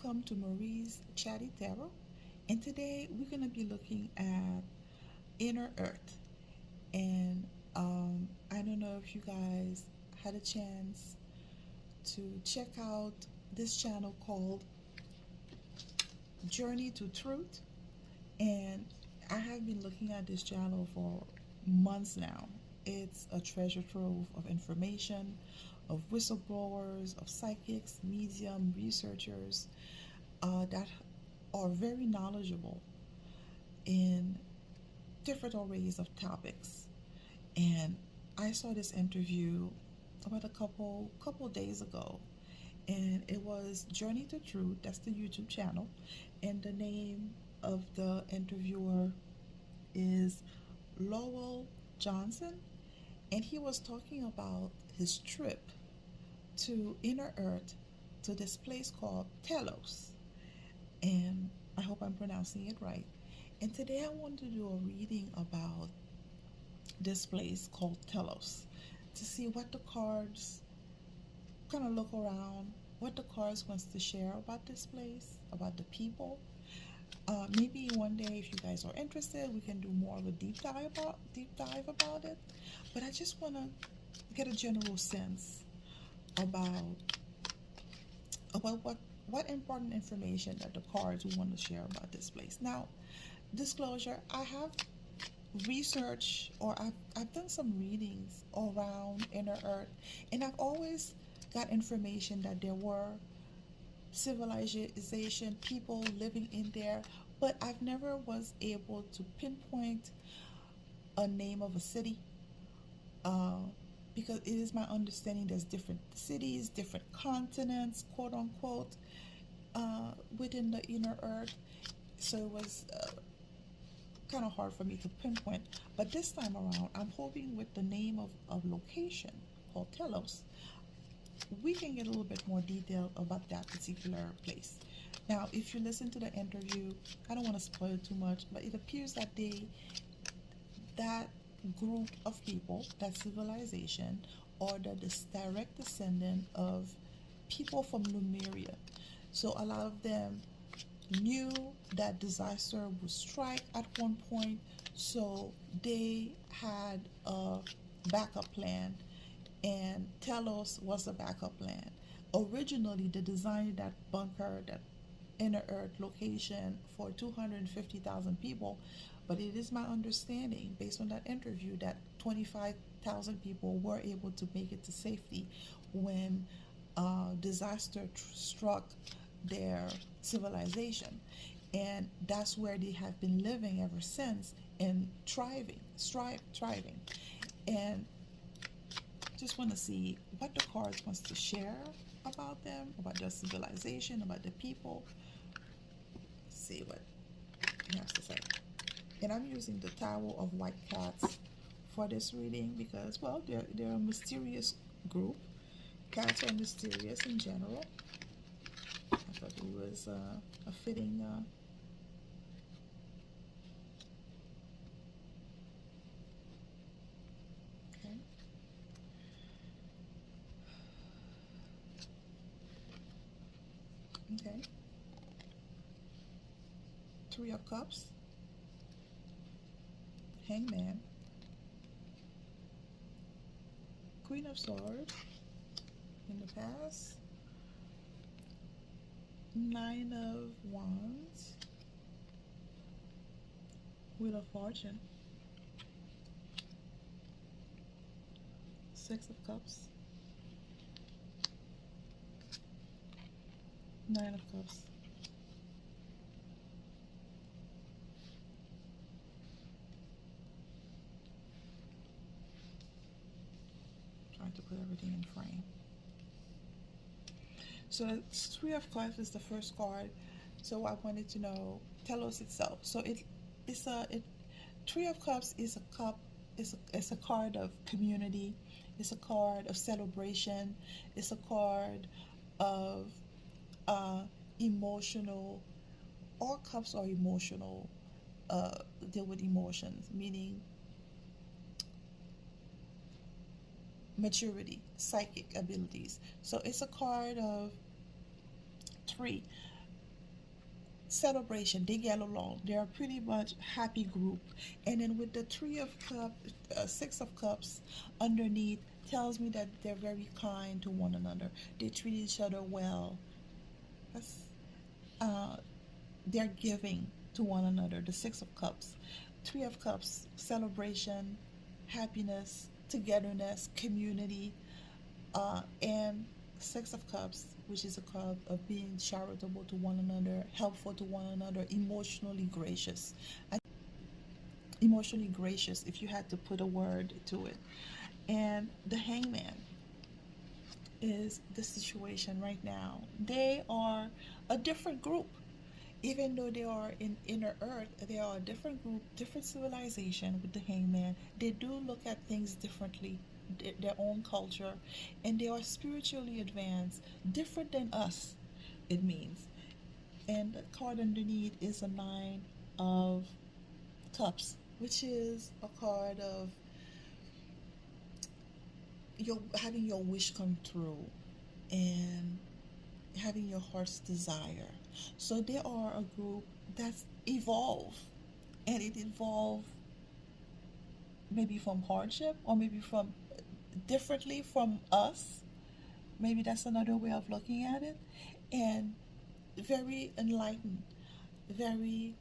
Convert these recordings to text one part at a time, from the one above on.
Welcome to Marie's Chatty Tarot, and today we're going to be looking at Inner Earth. And I don't know if you guys had a chance to check out this channel called Journey to Truth, and I have been looking at this channel for months now. It's a treasure trove of information, of whistleblowers, of psychics, medium, researchers that are very knowledgeable in different arrays of topics. And I saw this interview about a couple days ago, and it was Journey to Truth. That's the YouTube channel, and the name of the interviewer is Lowell Johnson, and he was talking about his trip to Inner Earth, to this place called Telos, and I hope I'm pronouncing it right. And today I want to do a reading about this place called Telos, to see what the cards kind of look around, what the cards wants to share about this place, about the people. Maybe one day, if you guys are interested, we can do more of a deep dive about it. But I just want to get a general sense about what important information that the cards want to share about this place. Now, disclosure, I have researched, or I've done some readings around Inner Earth, and I've always got information that there were civilization people living in there, but I've never was able to pinpoint a name of a city, because it is my understanding there's different cities, different continents, quote unquote, within the Inner Earth. So it was kind of hard for me to pinpoint. But this time around, I'm hoping with the name of location called Telos, we can get a little bit more detail about that particular place. Now, if you listen to the interview, I don't want to spoil too much, but it appears that that group of people, that civilization, are the direct descendant of people from Lemuria. So a lot of them knew that disaster would strike at one point, so they had a backup plan, and Telos was a backup plan. Originally, they designed that bunker, that Inner Earth location, for 250,000 people, but it is my understanding, based on that interview, that 25,000 people were able to make it to safety when disaster struck their civilization, and that's where they have been living ever since, and thriving. And just want to see what the cards wants to share about them, about their civilization, about the people. See what he has to say. And I'm using the Tower of White Cats for this reading because, well, they're a mysterious group. Cats are mysterious in general. I thought it was a fitting okay. Okay. Three of Cups, Hangman, Queen of Swords in the past, Nine of Wands, Wheel of Fortune, Six of Cups, Nine of Cups. Trying to put everything in frame. So Three of Cups is the first card. So I wanted to know Telos itself. So Three of Cups is a cup. It's a card of community. It's a card of celebration. It's a card of emotional. All cups are emotional. Deal with emotions, meaning maturity, psychic abilities. So it's a card of three. celebration. They get along. They are pretty much happy group. And then with the Three of Cups, Six of Cups underneath tells me that they're very kind to one another. They treat each other well. That's uh, they're giving to one another. The Six of Cups, Three of Cups, celebration, happiness, togetherness, community, and Six of Cups, which is a card of being charitable to one another, helpful to one another, emotionally gracious. Emotionally gracious, if you had to put a word to it. And the Hangman is the situation right now. They are a different group. Even though they are in inner earth, they are a different group, different civilization with the Hangman. They do look at things differently, their own culture, and they are spiritually advanced, different than us, it means. And the card underneath is a Nine of Cups, which is a card of your having your wish come through and having your heart's desire. So they are a group that's evolved, and it evolved maybe from hardship or maybe from differently from us. Maybe that's another way of looking at it. And very enlightened, very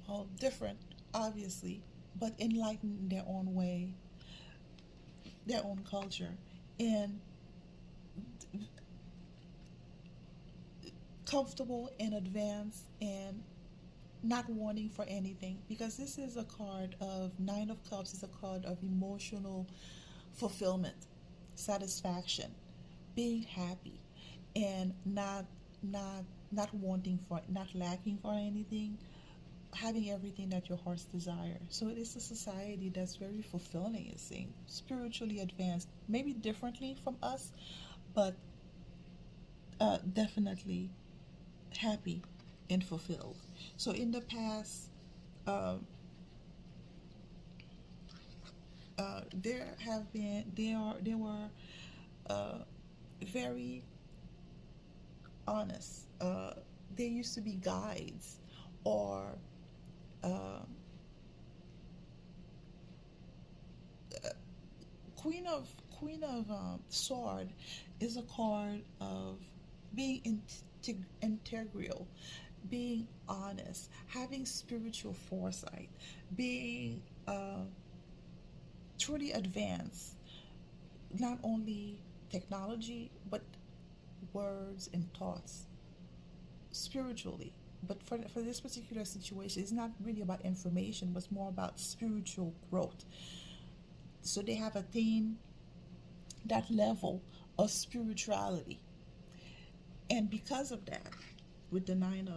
well, different, obviously, but enlightened in their own way, their own culture, and comfortable and advanced and not wanting for anything, because this is a card of Nine of Cups is a card of emotional fulfillment, satisfaction, being happy, and not wanting for, not lacking for anything, having everything that your heart's desire. So it is a society that's very fulfilling, it seems, spiritually advanced, maybe differently from us, but definitely happy and fulfilled. So in the past, uh, there have been they were uh, very honest. They used to be guides, or uh, Queen of Sword is a card of being integral, being honest, having spiritual foresight, being truly advanced, not only technology but words and thoughts spiritually. But for this particular situation, it's not really about information, but it's more about spiritual growth. So they have attained that level of spirituality. And because of that, with the nine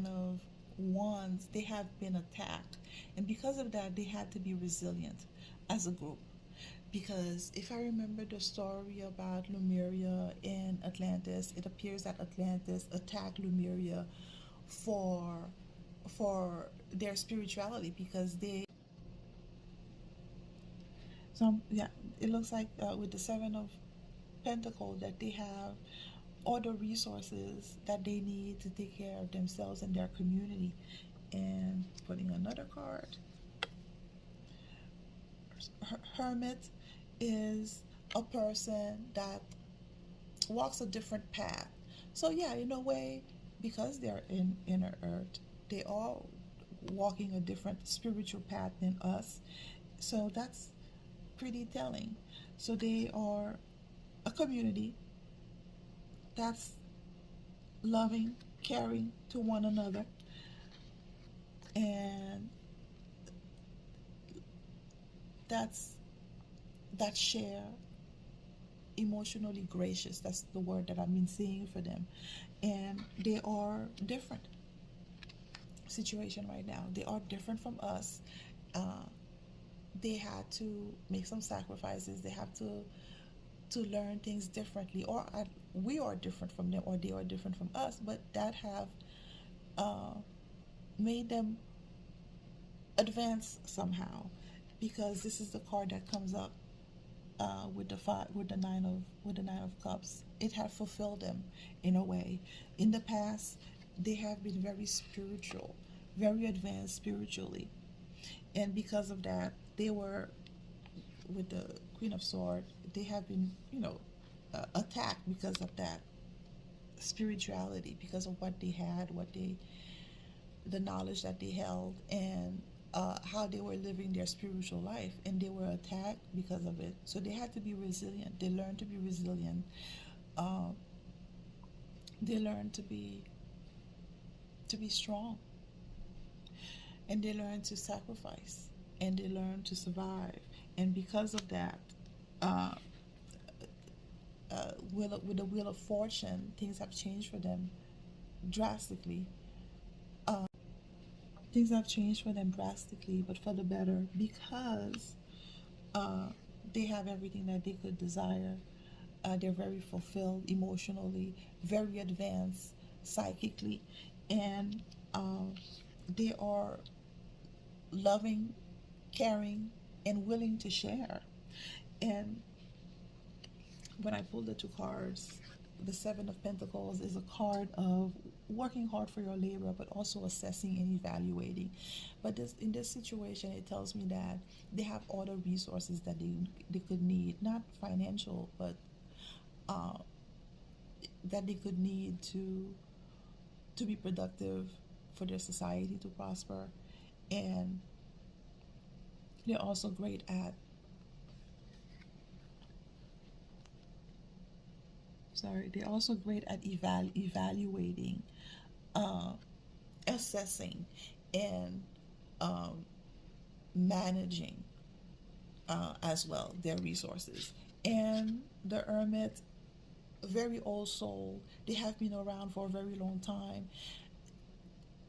of wands, they have been attacked. And because of that, they had to be resilient as a group. Because if I remember the story about Lemuria in Atlantis, it appears that Atlantis attacked Lemuria for their spirituality, because they, so yeah, it looks like with the Seven of Pentacles that they have all the resources that they need to take care of themselves and their community. And putting another card, Hermit is a person that walks a different path. So yeah, in a way, because they're in inner earth, they are walking a different spiritual path than us. So that's pretty telling. So they are a community that's loving, caring to one another, and that's that share emotionally gracious. That's the word that I've been seeing for them. And they are different situation right now. They are different from us. Uh, they had to make some sacrifices. They have to learn things differently, or we are different from them, or they are different from us. But that have uh, made them advance somehow, because this is the card that comes up with the nine of cups. It had fulfilled them in a way. In the past, they have been very spiritual, very advanced spiritually, and because of that, they were with the Queen of Swords. They have been, attacked because of that spirituality, because of what they had, the knowledge that they held, and how they were living their spiritual life, and they were attacked because of it. So they had to be resilient. They learned to be resilient. Uh, they learned to be strong, and they learned to sacrifice, and they learned to survive. And because of that, uh, with the wheel of fortune, things have changed for them drastically. Uh, Things have changed for them drastically, but for the better, because uh, they have everything that they could desire. They're very fulfilled emotionally, very advanced psychically, and they are loving, caring, and willing to share. And when I pulled the two cards, the Seven of Pentacles is a card of working hard for your labor, but also assessing and evaluating. But in this situation, it tells me that they have all the resources that they could need, not financial, but uh, that they could need to be productive, for their society to prosper. And they're also great at they're also great at evaluating, uh, assessing, and um, managing as well their resources. And the Hermit, very old soul, they have been around for a very long time.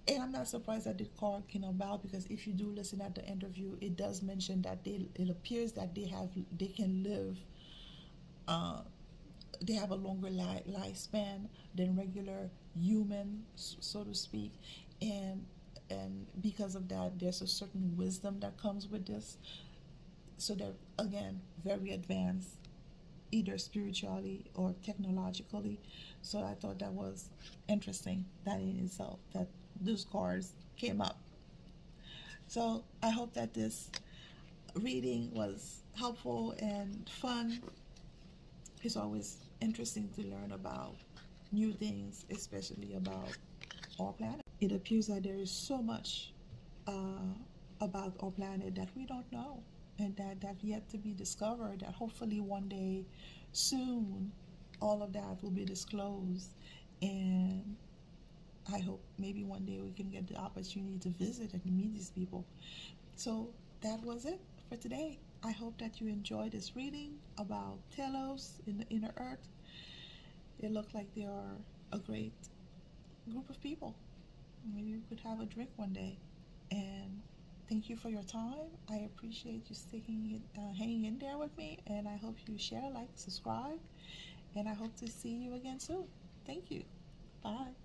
And I'm not surprised that the card came about, because if you do listen at the interview, it does mention that it appears that they can live, uh, they have a longer lifespan than regular humans, so to speak. And because of that, there's a certain wisdom that comes with this. So they're, again, very advanced, either spiritually or technologically. So I thought that was interesting, that in itself, that those cards came up. So I hope that this reading was helpful and fun. It's always interesting to learn about new things, especially about our planet. It appears that there is so much about our planet that we don't know, and that have yet to be discovered, that hopefully one day soon all of that will be disclosed. And I hope maybe one day we can get the opportunity to visit and meet these people. So that was it for today. I hope that you enjoyed this reading about Telos in the inner earth. They look like they are a great group of people. Maybe we could have a drink one day. And thank you for your time. I appreciate you hanging in there with me. And I hope you share, like, subscribe. And I hope to see you again soon. Thank you. Bye.